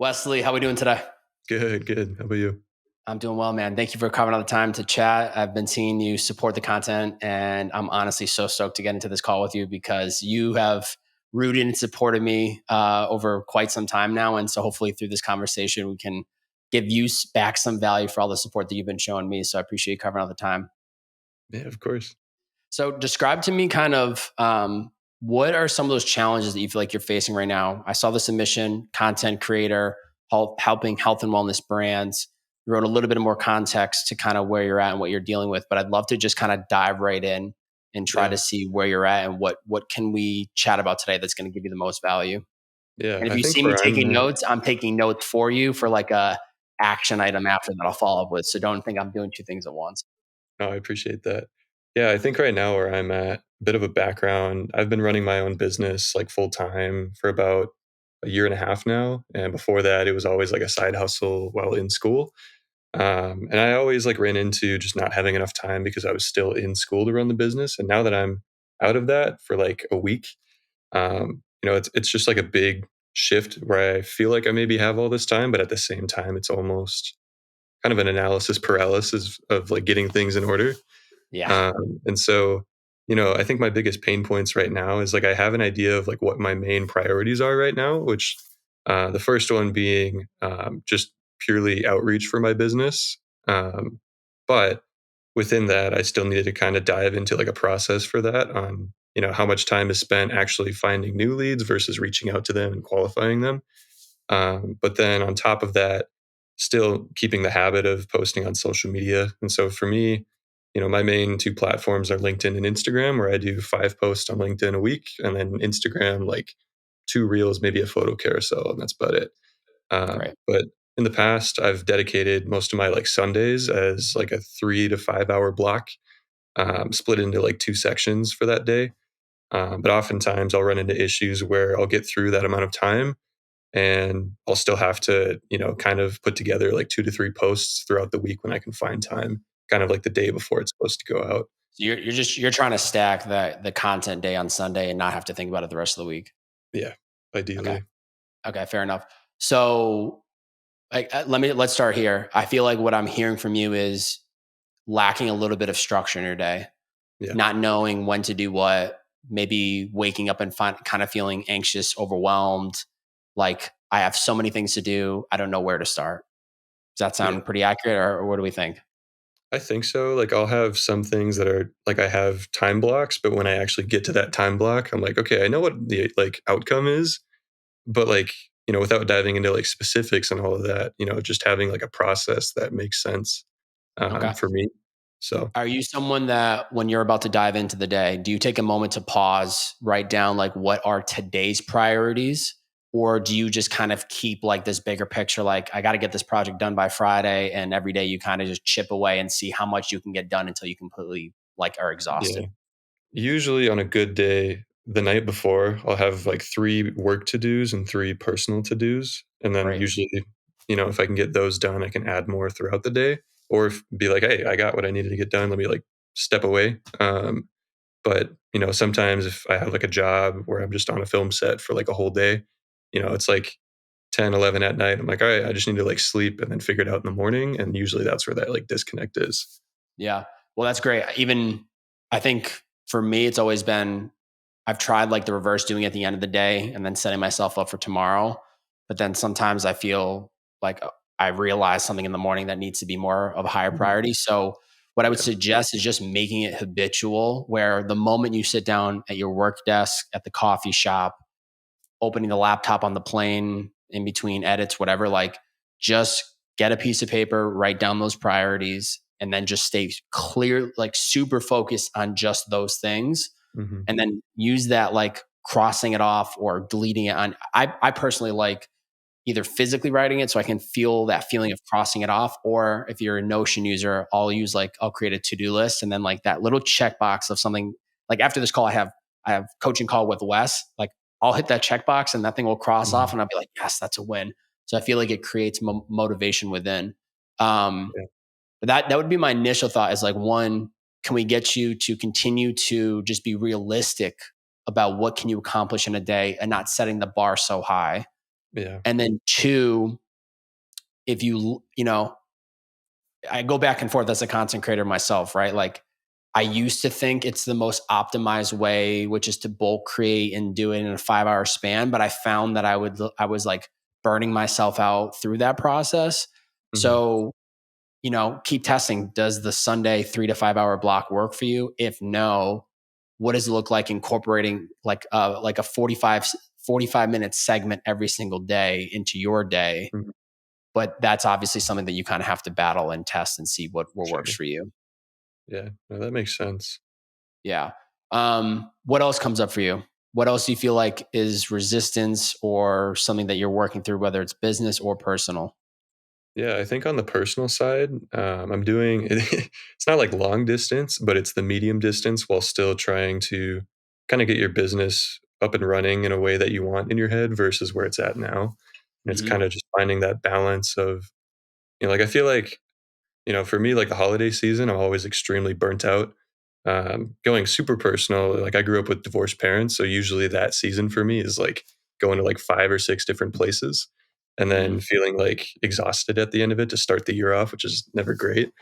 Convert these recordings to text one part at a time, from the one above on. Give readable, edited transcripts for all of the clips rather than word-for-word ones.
Wesley, how we doing today? Good, good. How about you? I'm doing well, man. Thank you for carving out the time to chat. I've been seeing you support the content, and I'm honestly so stoked to get into this call with you because you have rooted and supported me over quite some time now. And so hopefully through this conversation, we can give you back some value for all the support that you've been showing me. So I appreciate you carving out the time. Yeah, of course. So describe to me kind of what are some of those challenges that you feel like you're facing right now? I saw the submission, content creator, helping health and wellness brands. You wrote a little bit of more context to kind of where you're at and what you're dealing with, but I'd love to just kind of dive right in and try Yeah, to see where you're at and what can we chat about today that's going to give you the most value. yeah. And if I you think see me where I'm taking at, notes, I'm taking notes for you for like a action item after that I'll follow up with. So don't think I'm doing two things at once. no, I appreciate that. Yeah, I think right now where I'm at, a bit of a background. I've been running my own business like full time for about a year and a half now, and before that, it was always like a side hustle while in school. And I always like ran into just not having enough time because I was still in school to run the business. And now that I'm out of that for like a week, it's just like a big shift where I feel like I maybe have all this time, but at the same time, it's almost kind of an analysis paralysis of like getting things in order. Yeah. And so, I think my biggest pain points right now is like I have an idea of like what my main priorities are right now, which the first one being just purely outreach for my business. Um, but within that, I still needed to kind of dive into like a process for that on, how much time is spent actually finding new leads versus reaching out to them and qualifying them. But then on top of that, still keeping the habit of posting on social media. And so for me, my main two platforms are LinkedIn and Instagram, where I do 5 posts on LinkedIn a week, and then Instagram, like 2 reels, maybe a photo carousel, and that's about it. Great. But in the past, I've dedicated most of my like Sundays as like a 3 to 5 hour block, split into like 2 sections for that day. But oftentimes I'll run into issues where I'll get through that amount of time and I'll still have to, kind of put together like 2 to 3 posts throughout the week when I can find time, kind of like the day before it's supposed to go out. So you're trying to stack the content day on Sunday and not have to think about it the rest of the week. Yeah, Okay. ideally. Okay. Fair enough. So like, let's start here. I feel like what I'm hearing from you is lacking a little bit of structure in your day, Yeah. not knowing when to do what, maybe waking up and kind of feeling anxious, overwhelmed. Like I have so many things to do. I don't know where to start. Does that Yeah. sound pretty accurate or what do we think? I think so. Like I'll have some things that are like I have time blocks, but when I actually get to that time block, I'm like, okay, I know what the like outcome is, but like, without diving into like specifics and all of that, just having like a process that makes sense Okay. for me. So Are you someone that when you're about to dive into the day, do you take a moment to pause, write down like what are today's priorities? Or do you just kind of keep like this bigger picture, like I got to get this project done by Friday, and every day you kind of just chip away and see how much you can get done until you completely like are yeah, exhausted? usually on a good day, the night before, I'll have like 3 work to dos and 3 personal to dos. And then Great. usually, if I can get those done, I can add more throughout the day or be like, hey, I got what I needed to get done. Let me like step away. But, sometimes if I have like a job where I'm just on a film set for like a whole day, it's like 10, 11 at night. I'm like, all right, I just need to like sleep and then figure it out in the morning. And usually that's where that like disconnect is. Yeah. Well, that's great. Even I think for me, it's always been I've tried like the reverse doing it at the end of the day and then setting myself up for tomorrow. But then sometimes I feel like I realize something in the morning that needs to be more of a higher Mhm. priority. So what I would Yeah. suggest is just making it habitual where the moment you sit down at your work desk, at the coffee shop, opening the laptop on the plane in between edits, whatever, like just get a piece of paper, write down those priorities, and then just stay clear, like super focused on just those things. Hmm. And then use that like crossing it off or deleting it on. I personally like either physically writing it so I can feel that feeling of crossing it off, or if you're a Notion user, I'll create a to-do list and then like that little checkbox of something like after this call I have coaching call with Wess. Like I'll hit that checkbox and that thing will cross off Hmm. and I'll be like, yes, that's a win. So I feel like it creates motivation within. Um, Yeah. but that would be my initial thought is like one, can we get you to continue to just be realistic about what can you accomplish in a day and not setting the bar so high? Yeah. And then two, if I go back and forth as a content creator myself, right? Like I used to think it's the most optimized way, which is to bulk create and do it in a 5 hour span. But I found that I was like burning myself out through that process. Hmm. So, keep testing. Does the Sunday 3 to 5 hour block work for you? If no, what does it look like incorporating like a 45 minute segment every single day into your day? Hmm. But that's obviously something that you kind of have to battle and test and see what works Sure. for you. Yeah. No, that makes sense. Yeah. What else comes up for you? What else do you feel like is resistance or something that you're working through, whether it's business or personal? Yeah, I think on the personal side, I'm doing it's not like long distance, but it's the medium distance while still trying to kind of get your business up and running in a way that you want in your head versus where it's at now. And it's kind Hmm. of just finding that balance of, like I feel like, for me, like the holiday season, I'm always extremely burnt out. Going super personal, like I grew up with divorced parents, so usually that season for me is like going to like 5 or 6 different places, and then Hmm. feeling like exhausted at the end of it to start the year off, which is never great.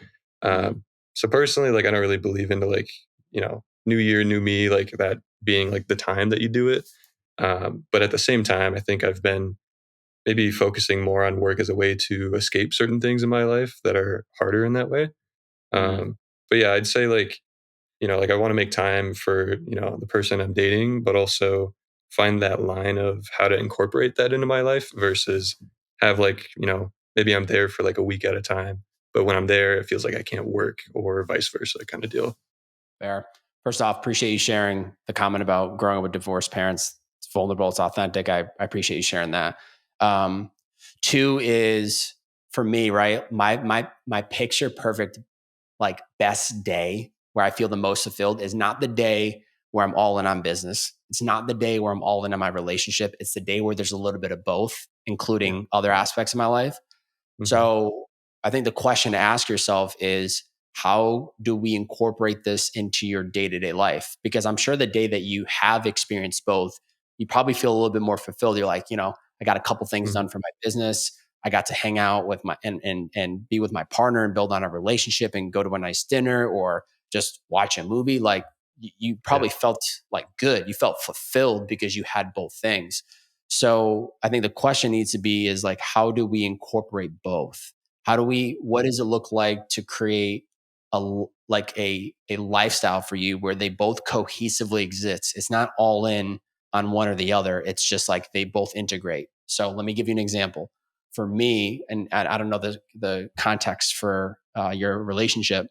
Hmm. So personally, like I don't really believe into like new year, new me, like that being like the time that you do it. But at the same time, I think I've been maybe focusing more on work as a way to escape certain things in my life that are harder in that way. Hmm. But yeah, I'd say like, like I want to make time for, the person I'm dating, but also find that line of how to incorporate that into my life versus have like, maybe I'm there for like a week at a time. But when I'm there, it feels like I can't work or vice versa kind of deal. Fair. First off, appreciate you sharing the comment about growing up with divorced parents. It's vulnerable. It's authentic. I appreciate you sharing that. Um, Two is for me, right? My picture perfect like best day where I feel the most fulfilled is not the day where I'm all in on business. It's not the day where I'm all in on my relationship. It's the day where there's a little bit of both, Yeah. including other aspects of my life. Hmm. So I think the question to ask yourself is how do we incorporate this into your day to day life? Because I'm sure the day that you have experienced both, you probably feel a little bit more fulfilled. You're like, I got a couple things Hmm. done for my business. I got to hang out with my and be with my partner and build on a relationship and go to a nice dinner or just watch a movie. Like you Yeah. probably felt like good. You felt fulfilled because you had both things. So I think the question needs to be is like, how do we incorporate both? What does it look like to create a lifestyle for you where they both cohesively exist? It's not all in on one or the other. It's just like they both integrate. So let me give you an example. For me, and I don't know the context for your relationship.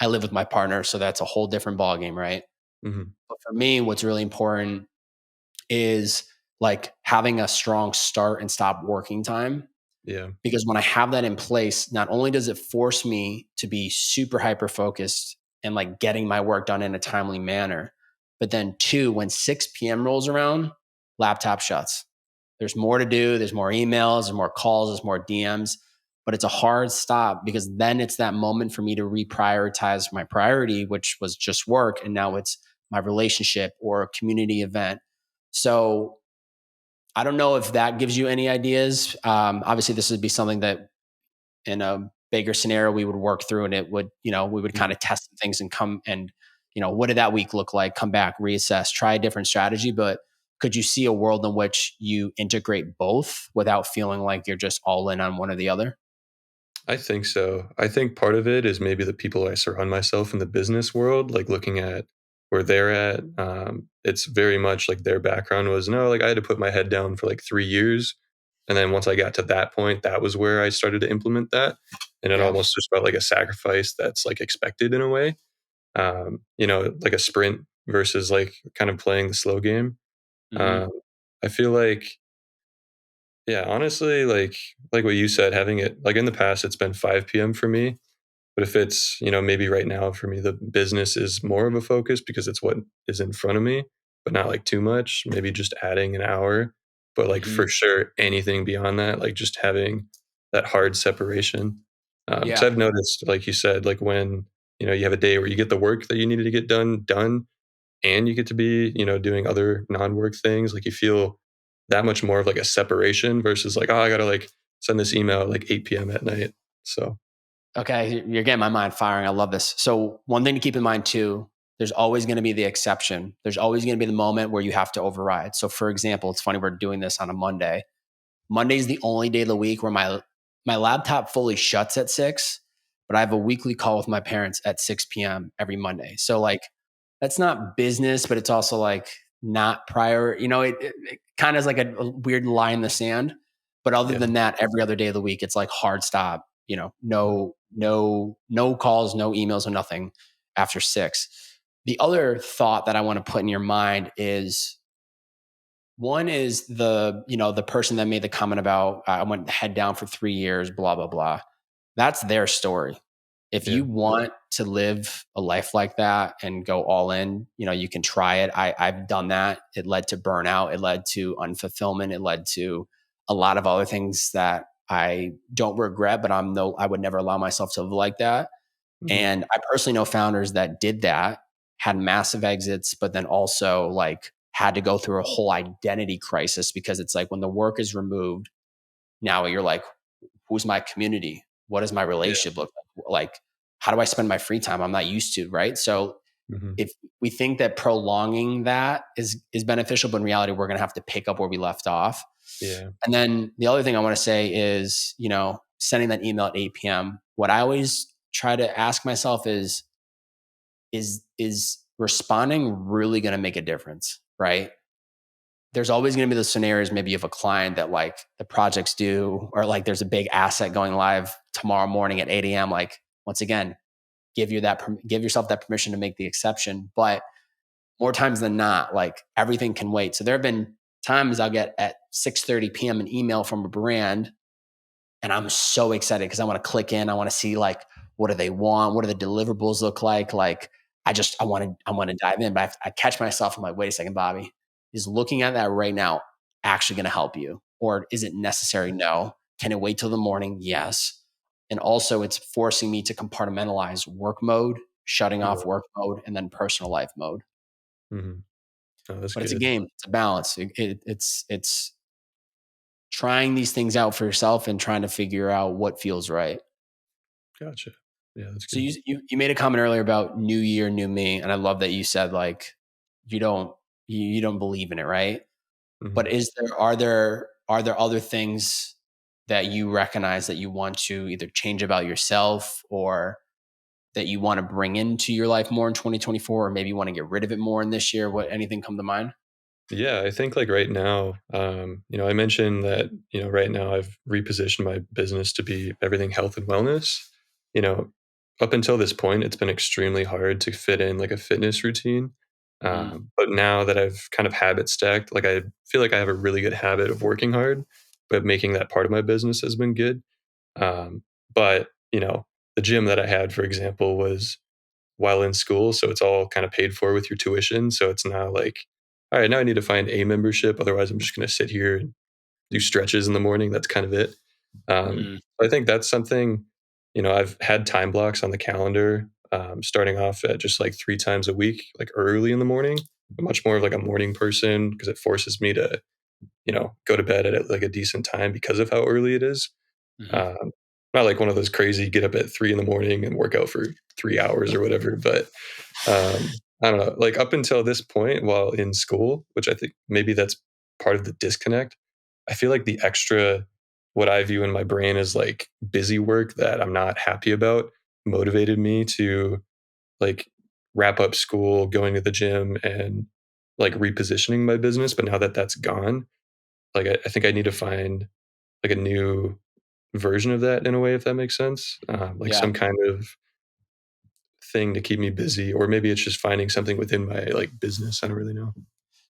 I live with my partner, so that's a whole different ballgame, right? Hmm. But for me, what's really important is like having a strong start and stop working time. Yeah. Because when I have that in place, not only does it force me to be super hyper focused and like getting my work done in a timely manner, but then two, when 6 p.m. rolls around, laptop shuts. There's more to do. There's more emails, there's more calls, there's more DMs, but it's a hard stop because then it's that moment for me to reprioritize my priority, which was just work. And now it's my relationship or a community event. So I don't know if that gives you any ideas. Obviously, this would be something that in a bigger scenario we would work through, and it would, we would kind Hmm. of test things and come and, what did that week look like? Come back, reassess, try a different strategy. But could you see a world in which you integrate both without feeling like you're just all in on one or the other? I think so. I think part of it is maybe the people I surround myself in the business world, like looking at where they're at. It's very much like their background was no, like I had to put my head down for like 3 years. And then once I got to that point, that was where I started to implement that. And it Yeah. almost just felt like a sacrifice that's like expected in a way, like a sprint versus like kind of playing the slow game. Hmm. Um, I feel like yeah, honestly, like what you said, having it like in the past, it's been 5 p.m. for me. But if it's, maybe right now for me, the business is more of a focus because it's what is in front of me, but not like too much, maybe just adding an hour. But like Hmm. for sure, anything beyond that, like just having that hard separation. Because Yeah. I've noticed, like you said, like when, you have a day where you get the work that you needed to get done, and you get to be, doing other non work things, like you feel that much more of like a separation versus like, oh, I gotta like send this email at like 8 p.m. at night. So Okay, you're getting my mind firing. I love this. So one thing to keep in mind too, there's always going to be the exception. There's always going to be the moment where you have to override. So for example, it's funny we're doing this on a Monday. Monday is the only day of the week where my laptop fully shuts at 6, but I have a weekly call with my parents at 6 p.m. every Monday. So like that's not business, but it's also like not prior. It kind of is like a weird line in the sand. But other yeah, than that, every other day of the week, it's like hard stop. No calls, no emails, or nothing after 6. The other thought that I want to put in your mind is one is the person that made the comment about I went head down for 3 years, blah, blah, blah. That's their story. If yeah, you want to live a life like that and go all in, you can try it. I've done that. It led to burnout. It led to unfulfillment. It led to a lot of other things that I don't regret, but I would never allow myself to live like that. hmm, And I personally know founders that did that, had massive exits, but then also like had to go through a whole identity crisis because it's like when the work is removed, now you're like, who's my community? What does my yeah, relationship look like? Like, how do I spend my free time? I'm not used to, right? So hmm, if we think that prolonging that is beneficial, but in reality, we're going to have to pick up where we left off. yeah, And then the other thing I want to say is, sending that email at 8 p.m. What I always try to ask myself is responding really going to make a difference, right? There's always going to be the scenarios maybe of a client that like the project's due or like there's a big asset going live tomorrow morning at 8 a.m. Like once again, give yourself that permission to make the exception. But more times than not, like everything can wait. So there have been times I'll get at 6:30 p.m. an email from a brand and I'm so excited because I want to click in. I want to see like what do they want? What do the deliverables look like? Like I want to dive in, but I catch myself. I'm like, wait a second, Bobby, is looking at that right now actually going to help you, or is it necessary? No. Can it wait till the morning? Yes. And also, it's forcing me to compartmentalize work mode, shutting yeah, off work mode, and then personal life mode. hmm. Oh, that's But it's a good. game. It's a balance. It's trying these things out for yourself and trying to figure out what feels right. Gotcha. Yeah, that's So good. you made a comment earlier about new year, new me, and I love that you said like you don't you don't believe in it, right? Hmm. But are there other things that you recognize that you want to either change about yourself or that you want to bring into your life more in 2024, or maybe you want to get rid of it more in this year? What anything come to mind? Yeah, I think like right now, I mentioned that, right now I've repositioned my business to be everything health and wellness. You know, up until this point, it's been extremely hard to fit in like a fitness routine. Mm, But now that I've kind of habit stacked, like I feel like I have a really good habit of working hard, but making that part of my business has been good. But, the gym that I had, for example, was while in school. So it's all kind of paid for with your tuition. So it's now like, all right, now I need to find a membership. Otherwise, I'm just going to sit here and do stretches in the morning. That's kind of it. mm, I think that's something, I've had time blocks on the calendar, starting off at just like 3 times a week, like early in the morning. I'm much more of like a morning person because it forces me to, go to bed at like a decent time because of how early it is. mhm. Um, Not like one of those crazy get up at 3 in the morning and work out for 3 hours or whatever, but I don't know. Like up until this point, while in school, which I think maybe that's part of the disconnect, I feel like the extra, what I view in my brain as like busy work that I'm not happy about, motivated me to like wrap up school, going to the gym, and like repositioning my business. But now that that's gone, like I think I need to find like a new version of that in a way, if that makes sense. Like Yeah. some kind of thing to keep me busy, or maybe it's just finding something within my like business. I don't really know.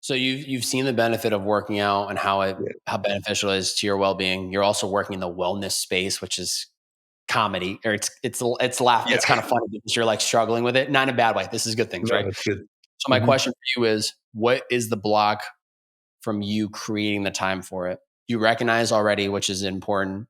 So you've seen the benefit of working out and Yeah, how beneficial it is to your well being. You're also working in the wellness space, which is comedy, or it's yeah. kind of funny because you're like struggling with it, not in a bad way. This is good things, No, right? it's good. So my Hmm. question for you is, what is the block from you creating the time for it? You recognize already, which is an important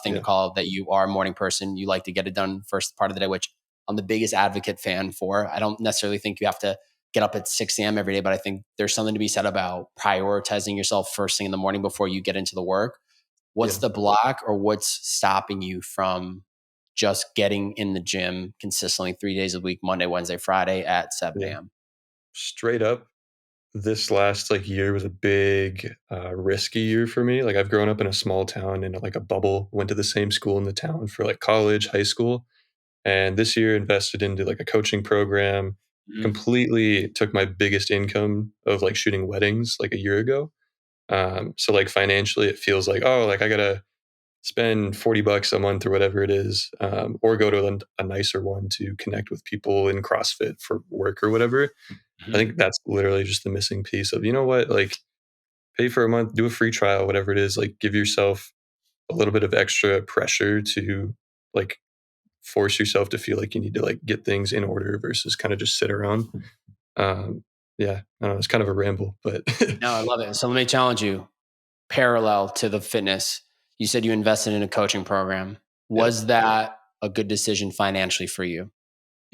thing to Yeah, call out, that you are a morning person. You like to get it done first part of the day, which I'm the biggest advocate fan for. I don't necessarily think you have to get up at 6 a.m. every day, but I think there's something to be said about prioritizing yourself first thing in the morning before you get into the work. What's Yeah. the block or what's stopping you from just getting in the gym consistently 3 days a week, Monday, Wednesday, Friday at 7 Yeah. a.m.? Straight up, this last like year was a big risky year for me. Like I've grown up in a small town in like a bubble, went to the same school in the town for like college, high school, and this year invested into like a coaching program. Mhm. Completely took my biggest income of like shooting weddings like a year ago. So like financially, it feels like, oh, like I gotta spend $40 a month or whatever it is, or go to a nicer one to connect with people in CrossFit for work or whatever. I Mhm. think that's literally just the missing piece of, you know what, like pay for a month, do a free trial, whatever it is, like give yourself a little bit of extra pressure to like force yourself to feel like you need to like get things in order versus kind of just sit around. Um, yeah, I don't know, it's kind of a ramble, but No, I love it. So let me challenge you. Parallel to the fitness, you said you invested in a coaching program. yeah, Was that a good decision financially for you?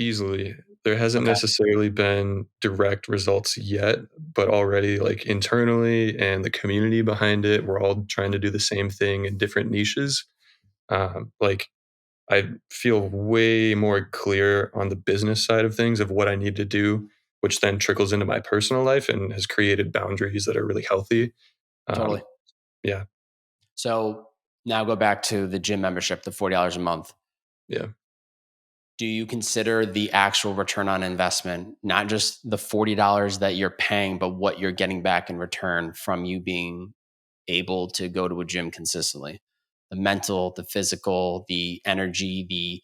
easily. There hasn't Okay, necessarily been direct results yet, but already like internally and the community behind it, we're all trying to do the same thing in different niches. Like I feel way more clear on the business side of things of what I need to do, which then trickles into my personal life and has created boundaries that are really healthy. totally. Um, yeah, So now go back to the gym membership, the $40 a month. yeah, Do you consider the actual return on investment, not just the $40 that you're paying, but what you're getting back in return from you being able to go to a gym consistently? The mental, the physical, the energy, the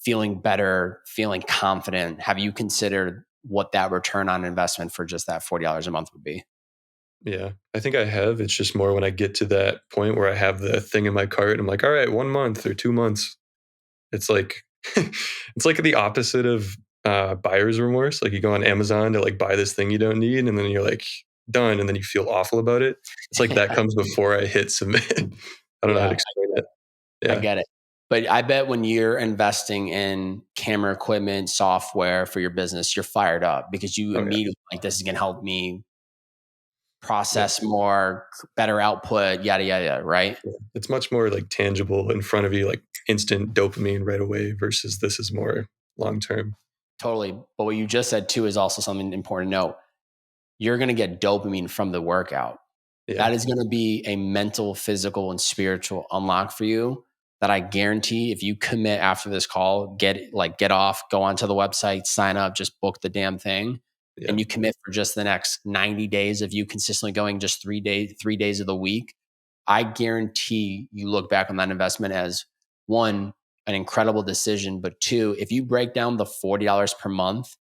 feeling better, feeling confident. Have you considered what that return on investment for just that $40 a month would be? yeah. I think I have. It's just more when I get to that point where I have the thing in my cart and I'm like, all right, 1 month or 2 months. It's like it's like the opposite of buyer's remorse. Like you go on Amazon to like buy this thing you don't need, and then you're like done, and then you feel awful about it. It's like that comes before I hit submit. I don't know how to Yeah, explain it. I Yeah. get it. But I bet when you're investing in camera equipment, software for your business, you're fired up because you Oh yeah. immediately like this is going to help me Yeah. process more, better output, yada yada, yada, right? Yeah. It's much more like tangible in front of you, like instant dopamine right away versus this is more long term. Totally. But what you just said too is also something important to note. You're going to get dopamine from the workout. Yeah. That is going to be a mental, physical, and spiritual unlock for you that I guarantee if you commit after this call, get off, go onto the website, sign up, just book the damn thing. Yeah. And you commit for just the next 90 days of you consistently going just 3 days of the week. I guarantee you look back on that investment as one, an incredible decision, but two, if you break down the $40 per month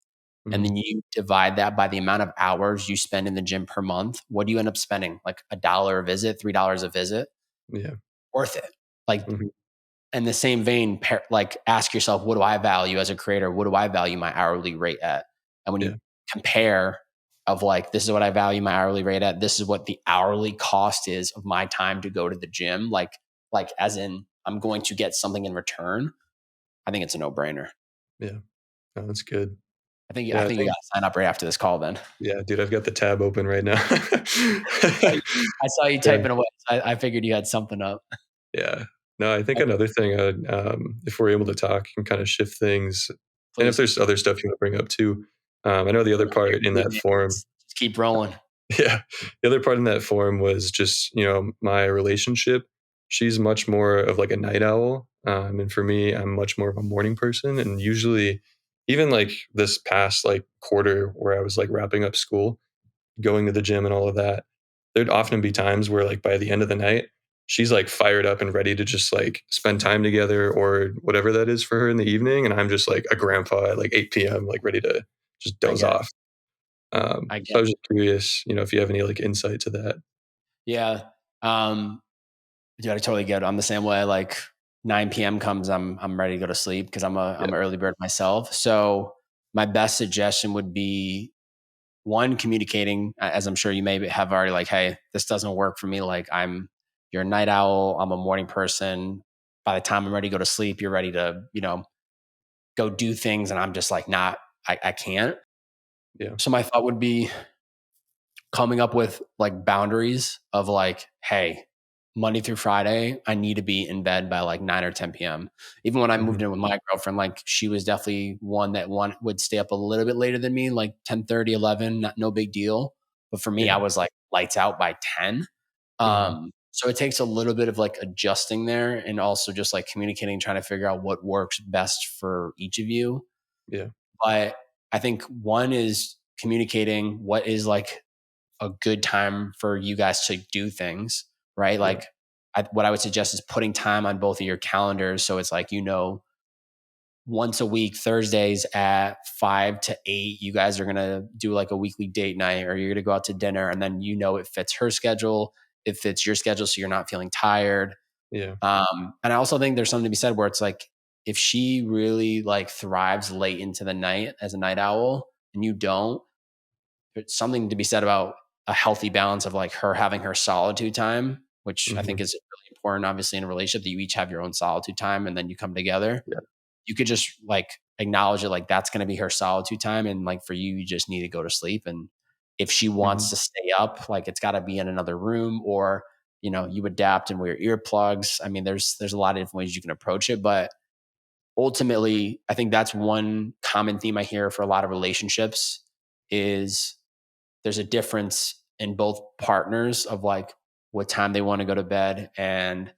and Mhm. then you divide that by the amount of hours you spend in the gym per month, what do you end up spending? Like $1 a visit, $3 a visit? Yeah. Worth it. Like Mhm. in the same vein, like ask yourself, what do I value as a creator? What do I value my hourly rate at? And when Yeah. you compare of like, this is what I value my hourly rate at, this is what the hourly cost is of my time to go to the gym, like as in I'm going to get something in return. I think it's a no brainer. Yeah. No, that's good. I Yeah. I think you got think, to sign up right after this call then. yeah, dude, I've got the tab open right now. I saw you Yeah. typing away. So I figured you had something up. Yeah. No, I think Okay, another thing, if we're able to talk and kind of shift things, and if please. there's other stuff you want to bring up too, I know the other part in that forum, Just keep rolling. yeah, the other part in that forum was just, my relationship. She's much more of like a night owl. And for me, I'm much more of a morning person. And usually, even like this past like quarter where I was like wrapping up school, going to the gym and all of that, there'd often be times where like by the end of the night, she's like fired up and ready to just like spend time together or whatever that is for her in the evening. And I'm just like a grandpa at like 8 p.m., like ready to just I doze get it. off. I So get I it. was just curious, if you have any like insight to that. Yeah. Um, dude, I totally get it. I'm the same way. Like 9 p.m. comes, I'm ready to go to sleep because Yeah. I'm an early bird myself. So my best suggestion would be one, communicating, as I'm sure you may have already, like, hey, this doesn't work for me. Like you're a night owl. I'm a morning person. By the time I'm ready to go to sleep, you're ready to, go do things. And I'm just like, not, I can't. Yeah. So my thought would be coming up with like boundaries of like, hey, Monday through Friday, I need to be in bed by like 9 or 10 p.m. Even when I moved Mhm. in with my girlfriend, like she was definitely one that one would stay up a little bit later than me, like 10:30, 11, not, no big deal. But for me, I Yeah. was like lights out by 10. Mhm. So it takes a little bit of like adjusting there and also just like communicating, trying to figure out what works best for each of you. Yeah. But I think one is communicating what is like a good time for you guys to do things, right? Yeah. Like, what I would suggest is putting time on both of your calendars. So it's like, once a week, Thursdays at 5 to 8, you guys are going to do like a weekly date night or you're going to go out to dinner. And then, it fits her schedule, it fits your schedule. So you're not feeling tired. Yeah. And I also think there's something to be said where it's like, if she really like thrives late into the night as a night owl and you don't, there's something to be said about a healthy balance of like her having her solitude time, which I think Mhm. is really important, obviously, in a relationship that you each have your own solitude time and then you come together. Yeah. You could just like acknowledge it, like that's going to be her solitude time. And like for you, you just need to go to sleep. And if she wants Mhm. to stay up, like it's got to be in another room or, you adapt and wear earplugs. I mean, there's a lot of different ways you can approach it, but ultimately, I think that's one common theme I hear for a lot of relationships is there's a difference in both partners of like what time they want to go to bed. And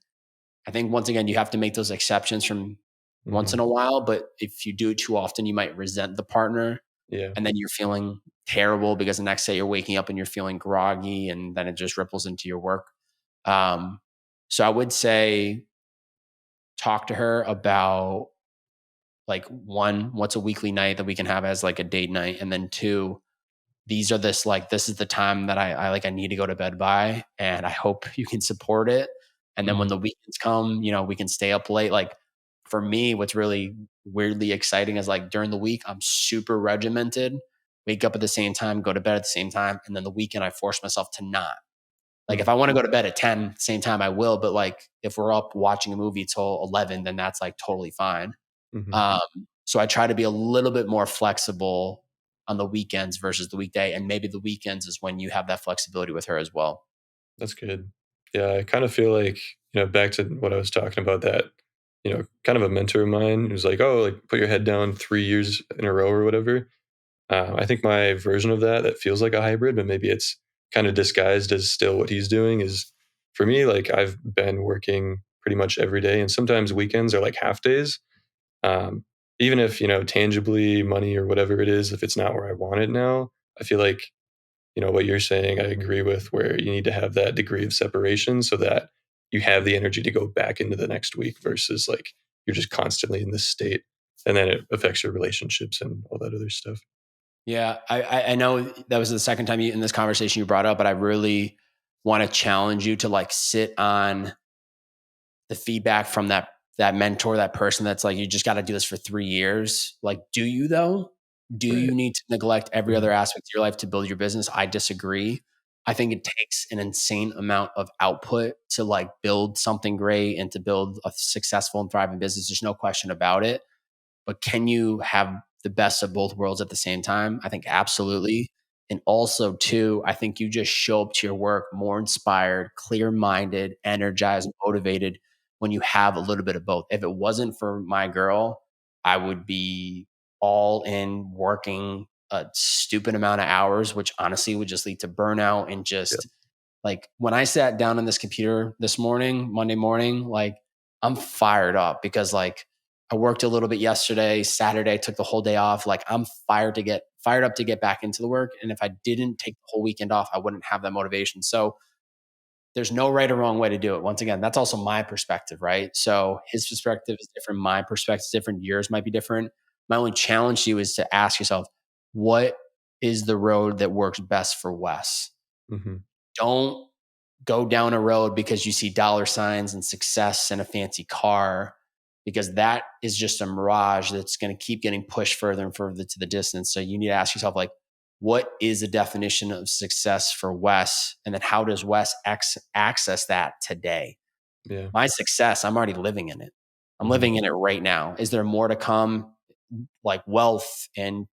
I think once again, you have to make those exceptions from once in Mhm. a while. But if you do it too often, you might resent the partner Yeah. and then you're feeling terrible because the next day you're waking up and you're feeling groggy and then it just ripples into your work. Um, so I would say talk to her about like one, what's a weekly night that we can have as like a date night. And then two, this is the time that I like I need to go to bed by and I hope you can support it. And then when Mhm. the weekends come, we can stay up late. Like for me, what's really weirdly exciting is like during the week, I'm super regimented, wake up at the same time, go to bed at the same time. And then the weekend I force myself to not. Like if Mhm. I want to go to bed at 10, same time I will. But like if we're up watching a movie till 11, then that's like totally fine. Mhm. Um, so I try to be a little bit more flexible on the weekends versus the weekday. And maybe the weekends is when you have that flexibility with her as well. That's good. Yeah, I kind of feel like, back to what I was talking about that, kind of a mentor of mine who's like, "Oh, like put your head down 3 years in a row or whatever." I think my version of that feels like a hybrid, but maybe it's kind of disguised as still what he's doing is for me, like I've been working pretty much every day and sometimes weekends are like half days. Um, Even if, tangibly money or whatever it is, if it's not where I want it now, I feel like, what you're saying, I agree with where you need to have that degree of separation so that you have the energy to go back into the next week versus like you're just constantly in this state and then it affects your relationships and all that other stuff. Yeah, I know that was the second time in this conversation you brought up, but I really want to challenge you to like sit on the feedback from that mentor, that person that's like, you just got to do this for 3 years. Like, do you though? Do Right. you need to neglect every other Mhm. aspect of your life to build your business? I disagree. I think it takes an insane amount of output to like build something great and to build a successful and thriving business. There's no question about it. But can you have the best of both worlds at the same time? I think absolutely. And also, too, I think you just show up to your work more inspired, clear minded, energized, and motivated when you have a little bit of both. If it wasn't for my girl, I would be all in working a stupid amount of hours, which honestly would just lead to burnout and Yeah. just like when I sat down on this computer this morning, Monday morning, like I'm fired up because like I worked a little bit yesterday, Saturday, took the whole day off. Like I'm fired up to get back into the work. And if I didn't take the whole weekend off, I wouldn't have that motivation. So there's no right or wrong way to do it. Once again, that's also my perspective, right? So his perspective is different, my perspective is different, yours might be different. My only challenge to you is to ask yourself, what is the road that works best for Wes? Mhm. Don't go down a road because you see dollar signs and success and a fancy car, because that is just a mirage that's going to keep getting pushed further and further to the distance. So you need to ask yourself, like, what is the definition of success for Wes? And then how does Wes access that today? Yeah. My success, I'm already living in it. I'm Mhm. living in it right now. Is there more to come? Like wealth and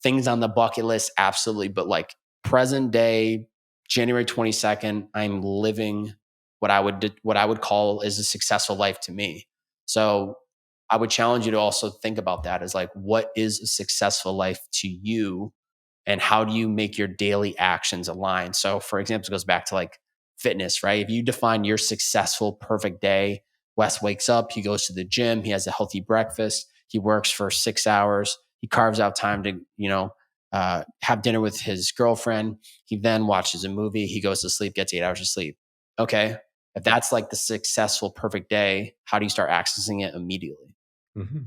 things on the bucket list, absolutely. But like present day, January 22nd, I'm living what I would call is a successful life to me. So I would challenge you to also think about that as like, what is a successful life to you? And how do you make your daily actions align? So, for example, it goes back to like fitness, right? If you define your successful, perfect day, Wes wakes up, he goes to the gym, he has a healthy breakfast, he works for 6 hours, he carves out time to, have dinner with his girlfriend. He then watches a movie, he goes to sleep, gets 8 hours of sleep. Okay. If that's like the successful, perfect day, how do you start accessing it immediately? Hmm. Damn,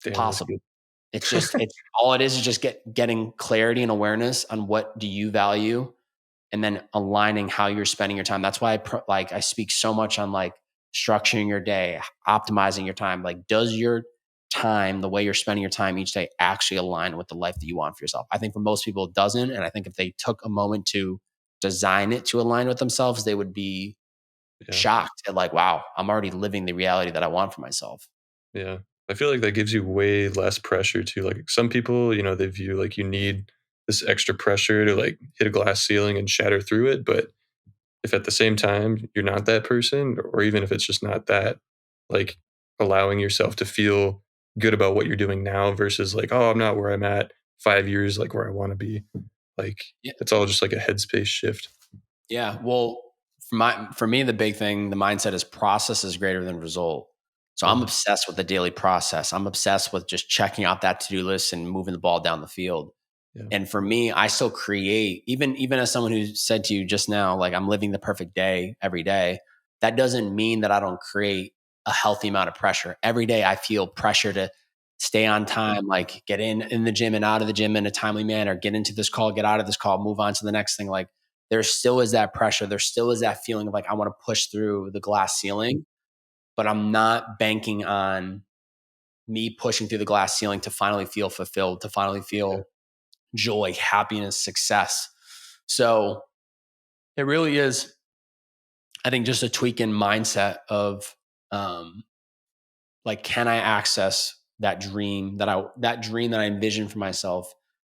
that's Possible. good. It's all it is just getting clarity and awareness on what do you value, and then aligning how you're spending your time. That's why I speak so much on like structuring your day, optimizing your time. Like, does your time, the way you're spending your time each day, actually align with the life that you want for yourself? I think for most people it doesn't, and I think if they took a moment to design it to align with themselves, they would be Yeah. shocked at like, wow, I'm already living the reality that I want for myself. Yeah. I feel like that gives you way less pressure to like some people, they view like you need this extra pressure to like hit a glass ceiling and shatter through it. But if at the same time you're not that person, or even if it's just not that, like allowing yourself to feel good about what you're doing now versus like, oh, I'm not where I'm at 5 years, like where I want to be. Like it's all just like a headspace shift. Yeah. Well, for me, the big thing, the mindset is process is greater than result. So I'm Yeah. obsessed with the daily process. I'm obsessed with just checking out that to-do list and moving the ball down the field. Yeah. And for me, I still create, even as someone who said to you just now, like I'm living the perfect day every day. That doesn't mean that I don't create a healthy amount of pressure. Every day I feel pressure to stay on time, like get in the gym and out of the gym in a timely manner, get into this call, get out of this call, move on to the next thing. Like there still is that pressure. There still is that feeling of like, I want to push through the glass ceiling, but I'm not banking on me pushing through the glass ceiling to finally feel fulfilled, to finally Yeah. feel joy, happiness, success. So it really is, I think, just a tweak in mindset of um, like, can I access that dream that I envisioned for myself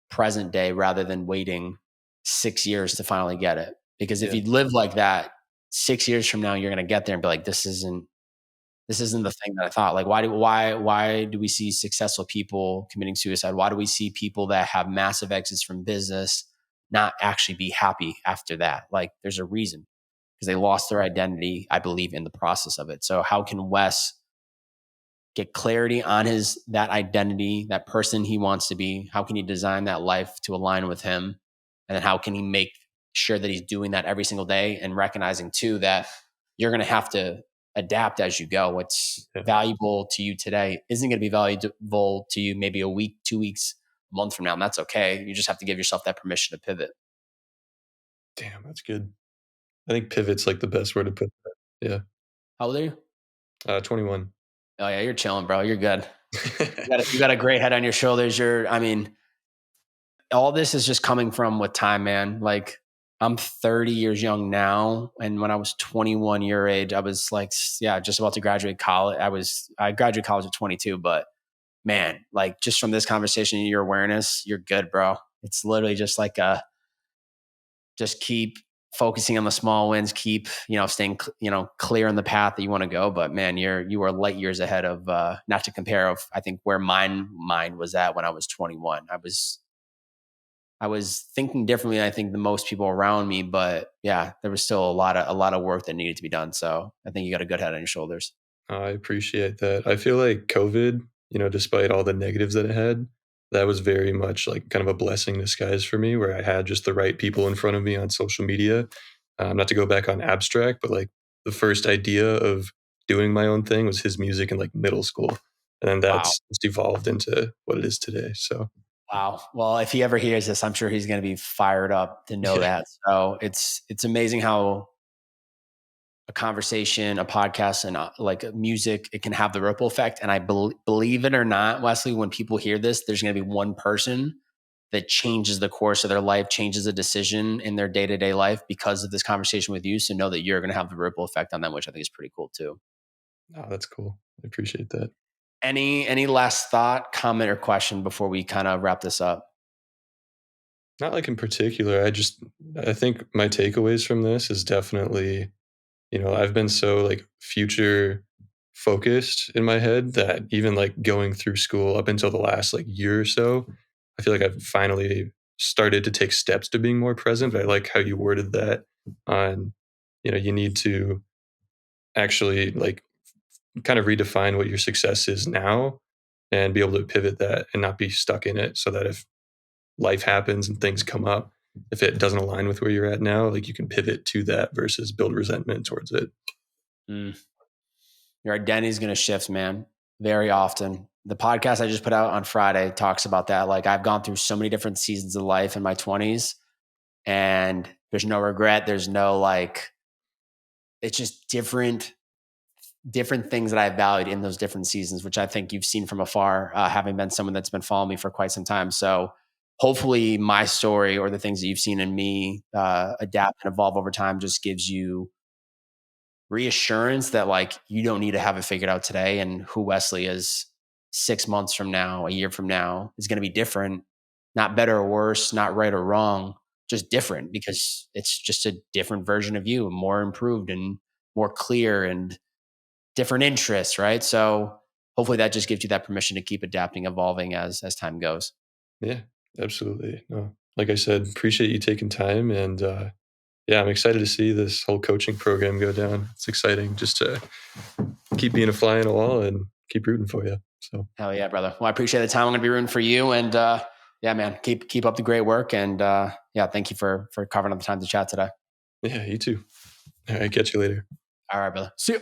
present day rather than waiting 6 years to finally get it? Because if Yeah. you live like that, 6 years from now, you're going to get there and be like, this isn't the thing that I thought. Like, why do we see successful people committing suicide? Why do we see people that have massive exits from business not actually be happy after that? Like, there's a reason because they lost their identity, I believe, in the process of it. So how can Wes get clarity on that identity, that person he wants to be? How can he design that life to align with him? And then how can he make sure that he's doing that every single day and recognizing too that you're going to have to adapt as you go. What's Yeah. valuable to you today isn't going to be valuable to you maybe a week, 2 weeks, a month from now. And that's okay. You just have to give yourself that permission to pivot. Damn, that's good. I think pivot's like the best word to put that. Yeah. How old are you? 21. Oh yeah, you're chilling, bro. You're good. You got a great head on your shoulders. I mean, all this is just coming from with time, man. Like I'm 30 years young now. And when I was 21 your age, I was like, yeah, just about to graduate college. I graduated college at 22, but man, like just from this conversation, your awareness, you're good, bro. It's literally just like just keep focusing on the small wins, keep, staying, clear on the path that you want to go. But man, you are light years ahead of, not to compare of, I think where mine mind was at when I was 21. I was thinking differently, I think, than most people around me, but yeah, there was still a lot of work that needed to be done. So I think you got a good head on your shoulders. I appreciate that. I feel like COVID, despite all the negatives that it had, that was very much like kind of a blessing in disguise for me, where I had just the right people in front of me on social media. Not to go back on abstract, but like the first idea of doing my own thing was his music in like middle school. And Wow. that's just evolved into what it is today. So, Wow. Well, if he ever hears this, I'm sure he's going to be fired up to know yeah. that. So it's amazing how a conversation, a podcast, and like music, it can have the ripple effect. And I believe it or not, Wesley, when people hear this, there's going to be one person that changes the course of their life, changes a decision in their day to day life because of this conversation with you. So know that you're going to have the ripple effect on them, which I think is pretty cool too. Oh, that's cool. I appreciate that. Any last thought, comment, or question before we kind of wrap this up? Not like in particular. I think my takeaways from this is definitely, I've been so like future focused in my head that even like going through school up until the last like year or so, I feel like I've finally started to take steps to being more present. But I like how you worded that on, you need to actually like kind of redefine what your success is now and be able to pivot that and not be stuck in it so that if life happens and things come up, if it doesn't align with where you're at now, like you can pivot to that versus build resentment towards it. Mm. Your identity is going to shift, man, very often. The podcast I just put out on Friday talks about that. Like, I've gone through so many different seasons of life in my 20s, and there's no regret. There's no like, it's just different things that I valued in those different seasons, which I think you've seen from afar, having been someone that's been following me for quite some time. So hopefully my story or the things that you've seen in me adapt and evolve over time just gives you reassurance that like you don't need to have it figured out today, and who Wesley is 6 months from now, a year from now is going to be different, not better or worse, not right or wrong, just different, because it's just a different version of you, more improved and more clear and different interests, right? So hopefully that just gives you that permission to keep adapting, evolving as time goes. Yeah, absolutely. No, like I said, appreciate you taking time. And yeah, I'm excited to see this whole coaching program go down. It's exciting just to keep being a fly on a wall and keep rooting for you. So Hell yeah, brother. Well, I appreciate the time. I'm going to be rooting for you, and yeah, man, keep up the great work. And yeah, thank you for carving out the time to chat today. yeah, you too. All right, catch you later. All right, brother. See you.